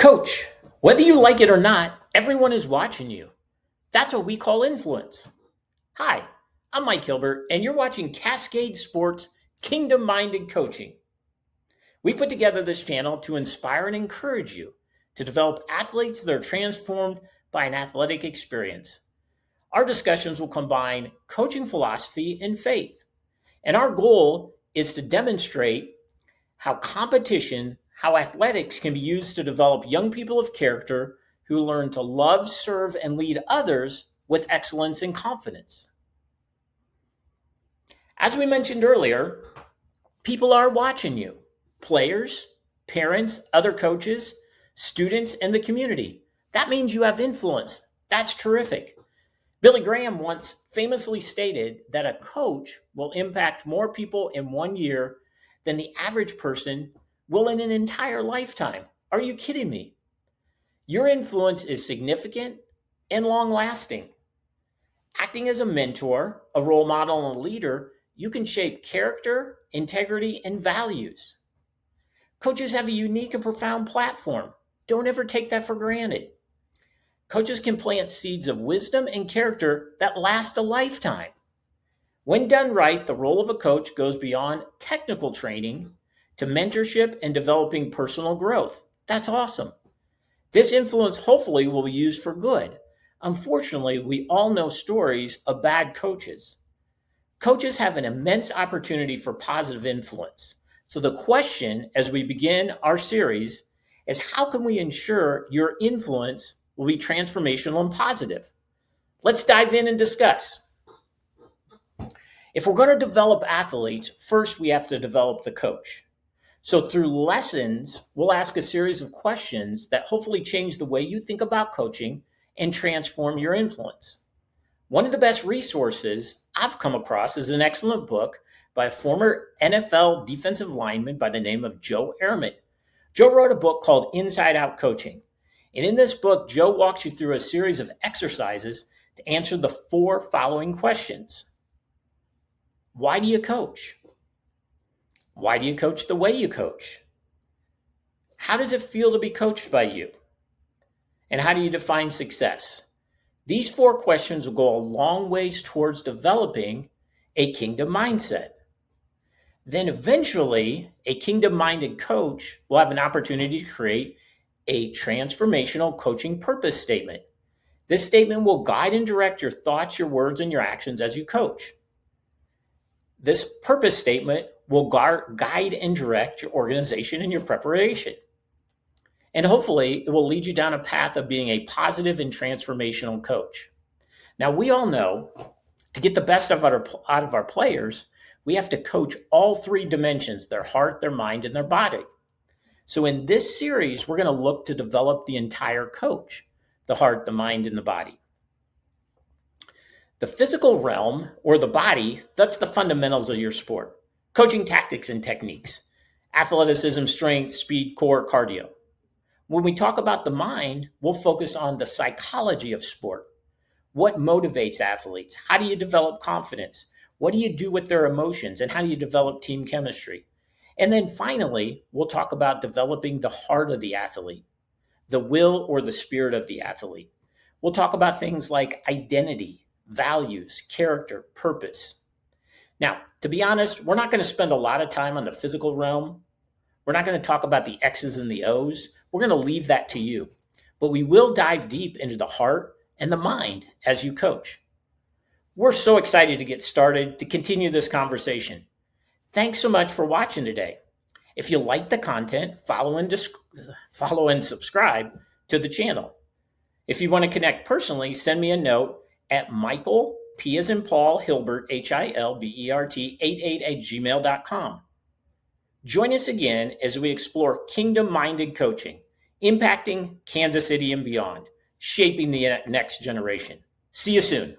Coach, whether you like it or not, everyone is watching you. That's what we call influence. Hi, I'm Mike Hilbert, and you're watching Cascade Sports Kingdom Minded Coaching. We put together this channel to inspire and encourage you to develop athletes that are transformed by an athletic experience. Our discussions will combine coaching philosophy and faith, and our goal is to demonstrate how athletics can be used to develop young people of character who learn to love, serve, and lead others with excellence and confidence. As we mentioned earlier, people are watching you. Players, parents, other coaches, students, and the community. That means you have influence. That's terrific. Billy Graham once famously stated that a coach will impact more people in 1 year than the average person will in an entire lifetime. Are you kidding me? Your influence is significant and long-lasting. Acting as a mentor, a role model, and a leader, you can shape character, integrity, and values. Coaches have a unique and profound platform. Don't ever take that for granted. Coaches can plant seeds of wisdom and character that last a lifetime. When done right, the role of a coach goes beyond technical training to mentorship and developing personal growth. That's awesome. This influence hopefully will be used for good. Unfortunately, we all know stories of bad coaches. Coaches have an immense opportunity for positive influence. So the question as we begin our series is, how can we ensure your influence will be transformational and positive? Let's dive in and discuss. If we're going to develop athletes, first we have to develop the coach. So through lessons, we'll ask a series of questions that hopefully change the way you think about coaching and transform your influence. One of the best resources I've come across is an excellent book by a former NFL defensive lineman by the name of Joe Ehrmann. Joe wrote a book called Inside Out Coaching. And in this book, Joe walks you through a series of exercises to answer the 4 following questions. Why do you coach? Why do you coach the way you coach? How does it feel to be coached by you? And how do you define success? These 4 questions will go a long ways towards developing a kingdom mindset. Then eventually, a kingdom-minded coach will have an opportunity to create a transformational coaching purpose statement. This statement will guide and direct your thoughts, your words, and your actions as you coach. This purpose statement will guide and direct your organization and your preparation. And hopefully, it will lead you down a path of being a positive and transformational coach. Now, we all know to get the best out of our players, we have to coach all 3 dimensions: their heart, their mind, and their body. So in this series, we're going to look to develop the entire coach: the heart, the mind, and the body. The physical realm, or the body, that's the fundamentals of your sport. Coaching tactics and techniques, athleticism, strength, speed, core, cardio. When we talk about the mind, we'll focus on the psychology of sport. What motivates athletes? How do you develop confidence? What do you do with their emotions? And how do you develop team chemistry? And then finally, we'll talk about developing the heart of the athlete, the will or the spirit of the athlete. We'll talk about things like identity, values, character, purpose. Now, to be honest, we're not going to spend a lot of time on the physical realm. We're not going to talk about the X's and the O's. We're going to leave that to you. But we will dive deep into the heart and the mind as you coach. We're so excited to get started to continue this conversation. Thanks so much for watching today. If you like the content, follow and subscribe to the channel. If you want to connect personally, send me a note at Michael, P as in Paul, Hilbert, Hilbert, 88@gmail.com. Join us again as we explore kingdom-minded coaching, impacting Kansas City and beyond, shaping the next generation. See you soon.